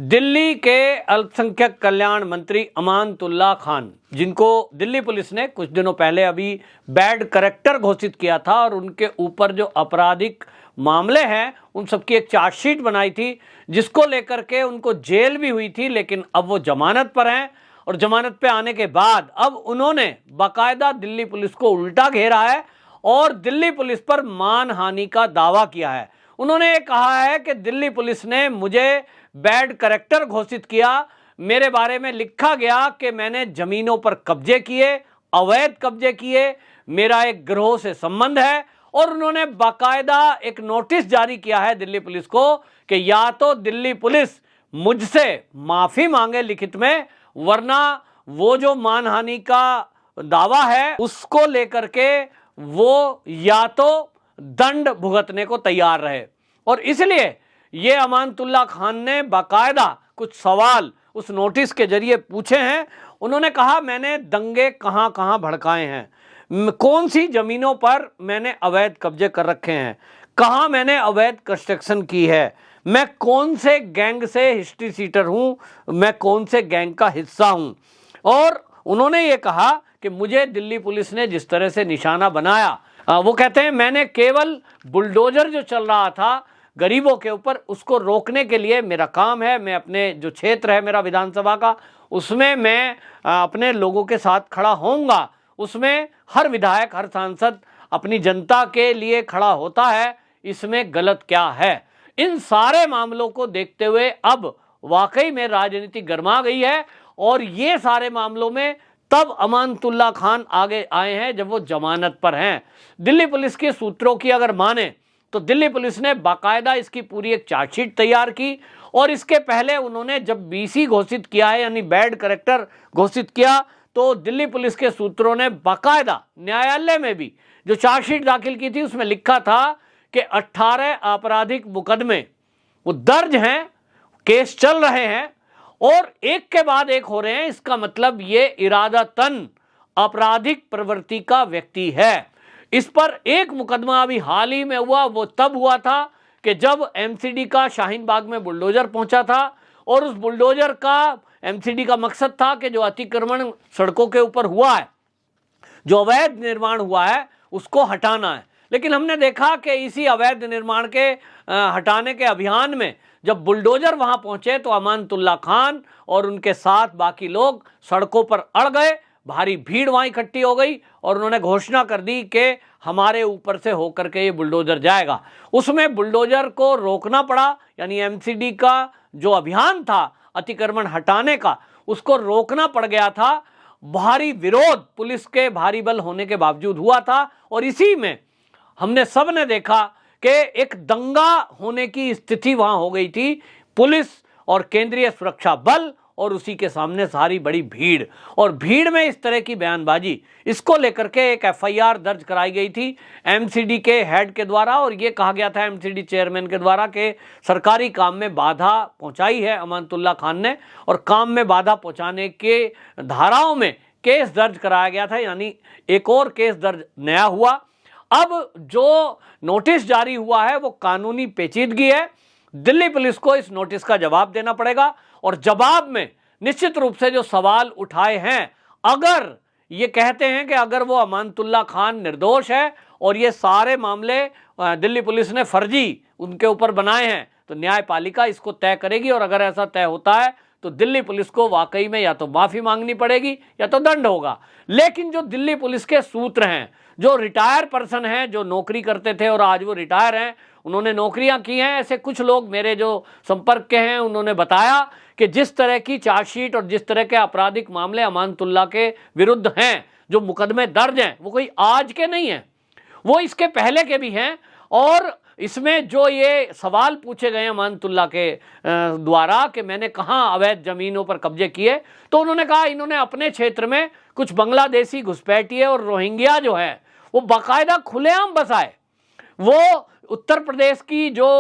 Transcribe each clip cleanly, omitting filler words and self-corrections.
दिल्ली के अल्पसंख्यक कल्याण मंत्री अमानतुल्लाह खान, जिनको दिल्ली पुलिस ने कुछ दिनों पहले अभी बैड करेक्टर घोषित किया था और उनके ऊपर जो आपराधिक मामले हैं उन सबकी एक चार्जशीट बनाई थी, जिसको लेकर के उनको जेल भी हुई थी, लेकिन अब वो जमानत पर हैं। और जमानत पे आने के बाद अब उन्होंने बाकायदा दिल्ली पुलिस को उल्टा घेरा है और दिल्ली पुलिस पर मानहानि का दावा किया है। उन्होंने कहा है कि दिल्ली पुलिस ने मुझे बैड करेक्टर घोषित किया, मेरे बारे में लिखा गया कि मैंने जमीनों पर कब्जे किए, अवैध कब्जे किए, मेरा एक गिरोह से संबंध है। और उन्होंने बाकायदा एक नोटिस जारी किया है दिल्ली पुलिस को कि या तो दिल्ली पुलिस मुझसे माफी मांगे लिखित में, वरना वो जो मानहानि का दावा है उसको लेकर के वो या तो दंड भुगतने को तैयार रहे। और इसलिए ये अमानतुल्लाह खान ने बाकायदा कुछ सवाल उस नोटिस के जरिए पूछे हैं। उन्होंने कहा, मैंने दंगे कहां कहां भड़काए हैं, कौन सी जमीनों पर मैंने अवैध कब्जे कर रखे हैं, कहां मैंने अवैध कंस्ट्रक्शन की है, मैं कौन से गैंग से हिस्ट्री सीटर हूं, मैं कौन से गैंग का हिस्सा हूं। और उन्होंने ये कहा कि मुझे दिल्ली पुलिस ने जिस तरह से निशाना बनाया, वो कहते हैं मैंने केवल बुलडोजर जो चल रहा था गरीबों के ऊपर, उसको रोकने के लिए मेरा काम है। मैं अपने जो क्षेत्र है मेरा विधानसभा का, उसमें मैं अपने लोगों के साथ खड़ा होऊंगा। उसमें हर विधायक, हर सांसद अपनी जनता के लिए खड़ा होता है, इसमें गलत क्या है। इन सारे मामलों को देखते हुए अब वाकई में राजनीति गर्मा गई है और ये सारे मामलों में तब अमानतुल्लाह खान आगे आए हैं जब वो जमानत पर हैं। दिल्ली पुलिस के सूत्रों की अगर माने तो दिल्ली पुलिस ने बाकायदा इसकी पूरी एक चार्जशीट तैयार की और इसके पहले उन्होंने जब बीसी घोषित किया है, यानी बैड करेक्टर घोषित किया, तो दिल्ली पुलिस के सूत्रों ने बाकायदा न्यायालय में भी जो चार्जशीट दाखिल की थी उसमें लिखा था कि 18 आपराधिक मुकदमे वो दर्ज हैं, केस चल रहे हैं और एक के बाद एक हो रहे हैं। इसका मतलब ये इरादतन आपराधिक प्रवृत्ति का व्यक्ति है। इस पर एक मुकदमा अभी हाल ही में हुआ, वो तब हुआ था कि जब एमसीडी का शाहीन बाग में बुलडोजर पहुंचा था और उस बुलडोजर का एमसीडी का मकसद था कि जो अतिक्रमण सड़कों के ऊपर हुआ है, जो अवैध निर्माण हुआ है, उसको हटाना है। लेकिन हमने देखा कि इसी अवैध निर्माण के हटाने के अभियान में जब बुलडोजर वहां पहुंचे तो अमानतुल्लाह खान और उनके साथ बाकी लोग सड़कों पर अड़ गए, भारी भीड़ वहां इकट्ठी हो गई और उन्होंने घोषणा कर दी कि हमारे ऊपर से होकर के ये बुलडोजर जाएगा। उसमें बुलडोजर को रोकना पड़ा, यानी एमसीडी का जो अभियान था अतिक्रमण हटाने का, उसको रोकना पड़ गया था। भारी विरोध पुलिस के भारी बल होने के बावजूद हुआ था और इसी में हमने सब ने देखा कि एक दंगा होने की स्थिति वहां हो गई थी। पुलिस और केंद्रीय सुरक्षा बल और उसी के सामने सारी बड़ी भीड़, और भीड़ में इस तरह की बयानबाजी, इसको लेकर के एक एफआईआर दर्ज कराई गई थी एमसीडी के हेड के द्वारा। और ये कहा गया था एमसीडी चेयरमैन के द्वारा कि सरकारी काम में बाधा पहुंचाई है अमानतुल्लाह खान ने, और काम में बाधा पहुंचाने के धाराओं में केस दर्ज कराया गया था, यानी एक और केस दर्ज नया हुआ। अब जो नोटिस जारी हुआ है वो कानूनी पेचीदगी है। दिल्ली पुलिस को इस नोटिस का जवाब देना पड़ेगा और जवाब में निश्चित रूप से जो सवाल उठाए हैं, अगर ये कहते हैं कि अगर वो अमानतुल्लाह खान निर्दोष है और ये सारे मामले दिल्ली पुलिस ने फर्जी उनके ऊपर बनाए हैं, तो न्यायपालिका इसको तय करेगी। और अगर ऐसा तय होता है तो दिल्ली पुलिस को वाकई में या तो माफी मांगनी पड़ेगी या तो दंड होगा। लेकिन जो दिल्ली पुलिस के सूत्र हैं, जो रिटायर पर्सन हैं, जो नौकरी करते थे और आज वो रिटायर हैं, उन्होंने नौकरियां की हैं, ऐसे कुछ लोग मेरे जो संपर्क के हैं, उन्होंने बताया कि जिस तरह की चार्जशीट और जिस तरह के आपराधिक मामले अमानतुल्लाह के विरुद्ध हैं, जो मुकदमे दर्ज हैं, वो कोई आज के नहीं हैं, वो इसके पहले के भी हैं। और इसमें जो ये सवाल पूछे गए अमानतुल्लाह के द्वारा कि मैंने कहाँ अवैध जमीनों पर कब्जे किए, तो उन्होंने कहा इन्होंने अपने क्षेत्र में कुछ बांग्लादेशी घुसपैठिए और रोहिंग्या जो है वो बाकायदा खुलेआम बसाए। वो उत्तर प्रदेश की जो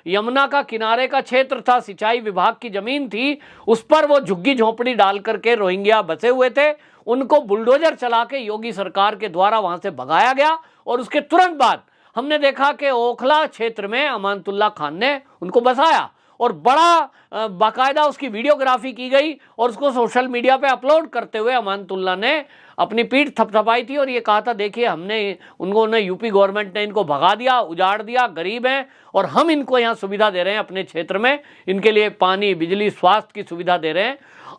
यमुना का किनारे का क्षेत्र था, सिंचाई विभाग की जमीन थी, उस पर वो झुग्गी झोंपड़ी डाल करके रोहिंग्या बसे हुए थे। उनको बुलडोजर चला के योगी सरकार के द्वारा वहां से भगाया गया और उसके तुरंत बाद हमने देखा कि ओखला क्षेत्र में अमानतुल्लाह खान ने उनको बसाया और बड़ा बाकायदा उसकी वीडियोग्राफी की गई और उसको सोशल मीडिया पे अपलोड करते हुए अमानतुल्लाह ने अपनी पीठ थपथपाई थी और ये कहा था, देखिए हमने उन्होंने यूपी गवर्नमेंट ने इनको भगा दिया, उजाड़ दिया, गरीब हैं और हम इनको यहाँ सुविधा दे रहे हैं अपने क्षेत्र में, इनके लिए पानी, बिजली, स्वास्थ्य की सुविधा दे रहे हैं।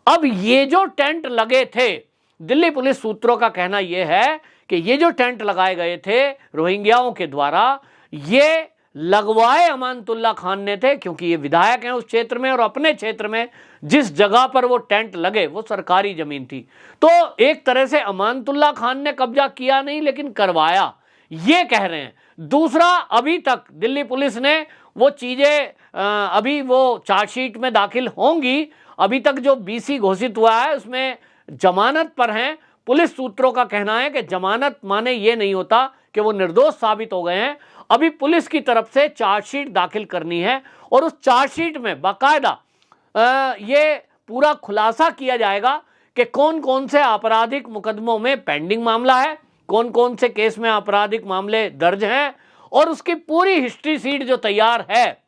अब ये जो टेंट लगे थे, दिल्ली पुलिस सूत्रों का कहना यह है कि ये जो टेंट लगाए गए थे रोहिंग्याओं के द्वारा, ये लगवाए अमानतुल्लाह खान ने थे, क्योंकि ये विधायक हैं उस क्षेत्र में और अपने क्षेत्र में जिस जगह पर वो टेंट लगे वो सरकारी जमीन थी। तो एक तरह से अमानतुल्लाह खान ने कब्जा किया नहीं लेकिन करवाया, ये कह रहे हैं। दूसरा, अभी तक दिल्ली पुलिस ने वो चीजें अभी वो चार्जशीट में दाखिल होंगी, अभी तक जो बीसी घोषित हुआ है उसमें जमानत पर हैं। पुलिस सूत्रों का कहना है कि जमानत माने ये नहीं होता कि वो निर्दोष साबित हो गए हैं। अभी पुलिस की तरफ से चार्जशीट दाखिल करनी है और उस चार्जशीट में बाकायदा ये पूरा खुलासा किया जाएगा कि कौन कौन से आपराधिक मुकदमों में पेंडिंग मामला है, कौन कौन से केस में आपराधिक मामले दर्ज हैं, और उसकी पूरी हिस्ट्री शीट जो तैयार है,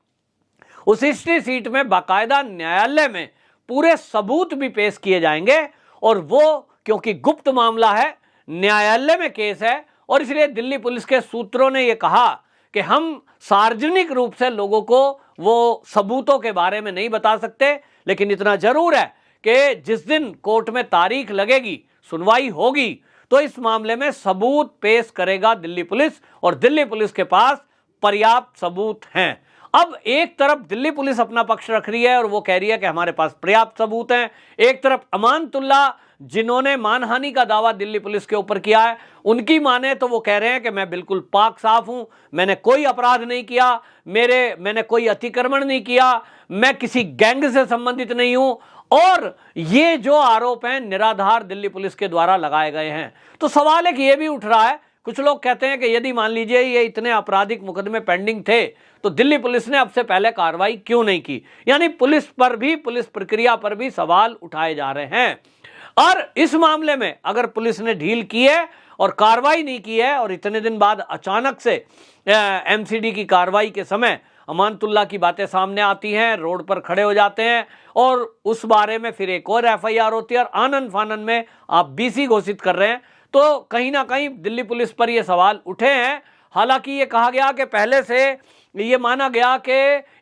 उस हिस्ट्री शीट में बाकायदा न्यायालय में पूरे सबूत भी पेश किए जाएंगे। और वो क्योंकि गुप्त मामला है, न्यायालय में केस है, और इसलिए दिल्ली पुलिस के सूत्रों ने यह कहा कि हम सार्वजनिक रूप से लोगों को वो सबूतों के बारे में नहीं बता सकते, लेकिन इतना जरूर है कि जिस दिन कोर्ट में तारीख लगेगी, सुनवाई होगी, तो इस मामले में सबूत पेश करेगा दिल्ली पुलिस, और दिल्ली पुलिस के पास पर्याप्त सबूत हैं। अब एक तरफ दिल्ली पुलिस अपना पक्ष रख रही है और वो कह रही है कि हमारे पास पर्याप्त सबूत हैं, एक तरफ अमानतुल्लाह जिन्होंने मानहानि का दावा दिल्ली पुलिस के ऊपर किया है, उनकी माने तो वो कह रहे हैं कि मैं बिल्कुल पाक साफ हूं, मैंने कोई अपराध नहीं किया, मैंने कोई अतिक्रमण नहीं किया, मैं किसी गैंग से संबंधित नहीं हूं, और ये जो आरोप हैं निराधार दिल्ली पुलिस के द्वारा लगाए गए हैं। तो सवाल एक ये भी उठ रहा है, कुछ लोग कहते हैं कि यदि मान लीजिए ये इतने आपराधिक मुकदमे पेंडिंग थे तो दिल्ली पुलिस ने अब से पहले कार्रवाई क्यों नहीं की। यानी पुलिस पर भी, पुलिस प्रक्रिया पर भी सवाल उठाए जा रहे हैं। और इस मामले में अगर पुलिस ने ढील की है और कार्रवाई नहीं की है और इतने दिन बाद अचानक से एमसीडी की कार्रवाई के समय अमानतुल्लाह की बातें सामने आती हैं, रोड पर खड़े हो जाते हैं और उस बारे में फिर एक और एफआईआर होती है और आनन फानन में आप बीसी घोषित कर रहे हैं, तो कहीं ना कहीं दिल्ली पुलिस पर ये सवाल उठे हैं। हालांकि ये कहा गया कि पहले से ये माना गया कि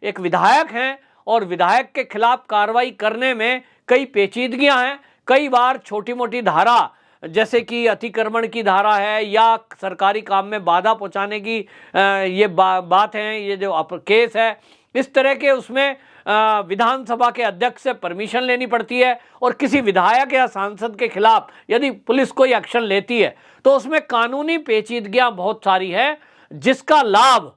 एक विधायक हैं और विधायक के खिलाफ कार्रवाई करने में कई पेचीदगियां हैं। कई बार छोटी मोटी धारा जैसे कि अतिक्रमण की धारा है या सरकारी काम में बाधा पहुंचाने की ये बात है, ये जो केस है, इस तरह के उसमें विधानसभा के अध्यक्ष से परमिशन लेनी पड़ती है और किसी विधायक या सांसद के खिलाफ यदि पुलिस कोई एक्शन लेती है तो उसमें कानूनी पेचीदगियां बहुत सारी है, जिसका लाभ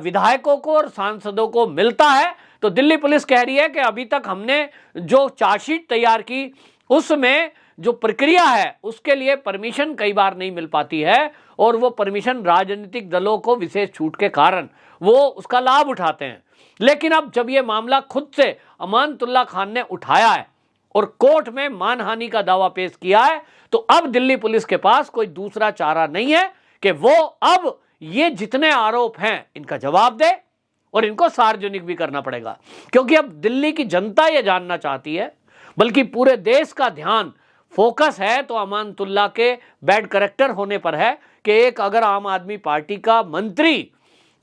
विधायकों को और सांसदों को मिलता है। तो दिल्ली पुलिस कह रही है कि अभी तक हमने जो चार्जशीट तैयार की उसमें जो प्रक्रिया है उसके लिए परमिशन कई बार नहीं मिल पाती है और वो परमिशन राजनीतिक दलों को विशेष छूट के कारण वो उसका लाभ उठाते हैं। लेकिन अब जब ये मामला खुद से अमानतुल्लाह खान ने उठाया है और कोर्ट में मानहानि का दावा पेश किया है, तो अब दिल्ली पुलिस के पास कोई दूसरा चारा नहीं है कि वो अब ये जितने आरोप हैं इनका जवाब दे और इनको सार्वजनिक भी करना पड़ेगा, क्योंकि अब दिल्ली की जनता ये जानना चाहती है, बल्कि पूरे देश का ध्यान फोकस है तो अमानतुल्लाह के बैड कैरेक्टर होने पर है कि एक अगर आम आदमी पार्टी का मंत्री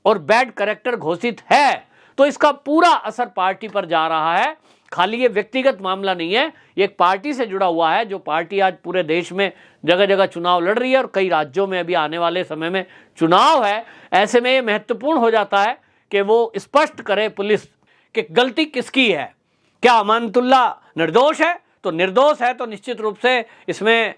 और बैड कैरेक्टर घोषित है तो इसका पूरा असर पार्टी पर जा रहा है। खाली ये व्यक्तिगत मामला नहीं है, ये एक पार्टी से जुड़ा हुआ है, जो पार्टी आज पूरे देश में जगह जगह चुनाव लड़ रही है और कई राज्यों में अभी आने वाले समय में चुनाव है। ऐसे में ये महत्वपूर्ण हो जाता है कि वो स्पष्ट करे पुलिस कि गलती किसकी है। क्या अमानतुल्लाह निर्दोष है? तो निर्दोष है तो निश्चित रूप से इसमें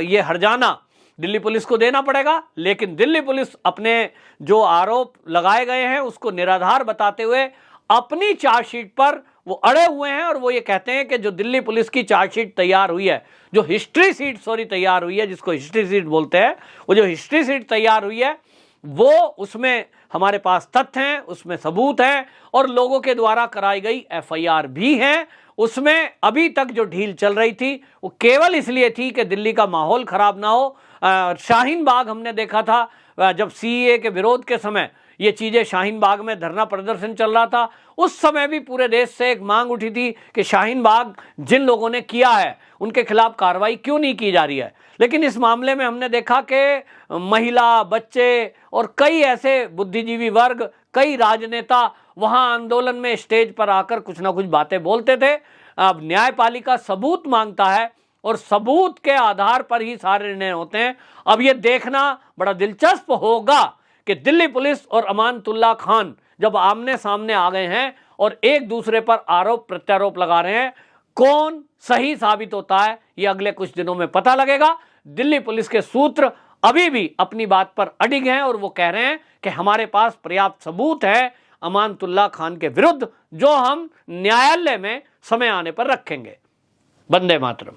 ये हर्जाना दिल्ली पुलिस को देना पड़ेगा, लेकिन दिल्ली पुलिस अपने जो आरोप लगाए गए हैं उसको निराधार बताते हुए अपनी चार्जशीट पर वो अड़े हुए हैं और वो ये कहते हैं कि जो दिल्ली पुलिस की चार्जशीट तैयार हुई है, जो हिस्ट्री सीट तैयार हुई है, जिसको हिस्ट्री सीट बोलते हैं, वो जो हिस्ट्री सीट तैयार हुई है वो उसमें हमारे पास तथ्य हैं, उसमें सबूत हैं और लोगों के द्वारा कराई गई एफआईआर भी हैं। उसमें अभी तक जो ढील चल रही थी वो केवल इसलिए थी कि दिल्ली का माहौल खराब ना हो। शाहीन बाग हमने देखा था जब सीएए के विरोध के समय ये चीज़ें शाहीन बाग में धरना प्रदर्शन चल रहा था, उस समय भी पूरे देश से एक मांग उठी थी कि शाहीन बाग जिन लोगों ने किया है उनके खिलाफ कार्रवाई क्यों नहीं की जा रही है। लेकिन इस मामले में हमने देखा कि महिला, बच्चे और कई ऐसे बुद्धिजीवी वर्ग, कई राजनेता वहां आंदोलन में स्टेज पर आकर कुछ ना कुछ बातें बोलते थे। अब न्यायपालिका सबूत मांगता है और सबूत के आधार पर ही सारे निर्णय होते हैं। अब ये देखना बड़ा दिलचस्प होगा कि दिल्ली पुलिस और अमानतुल्लाह खान जब आमने सामने आ गए हैं और एक दूसरे पर आरोप प्रत्यारोप लगा रहे हैं, कौन सही साबित होता है ये अगले कुछ दिनों में पता लगेगा। दिल्ली पुलिस के सूत्र अभी भी अपनी बात पर अडिग हैं और वो कह रहे हैं कि हमारे पास पर्याप्त सबूत है अमानतुल्लाह खान के विरुद्ध, जो हम न्यायालय में समय आने पर रखेंगे। वंदे मातरम।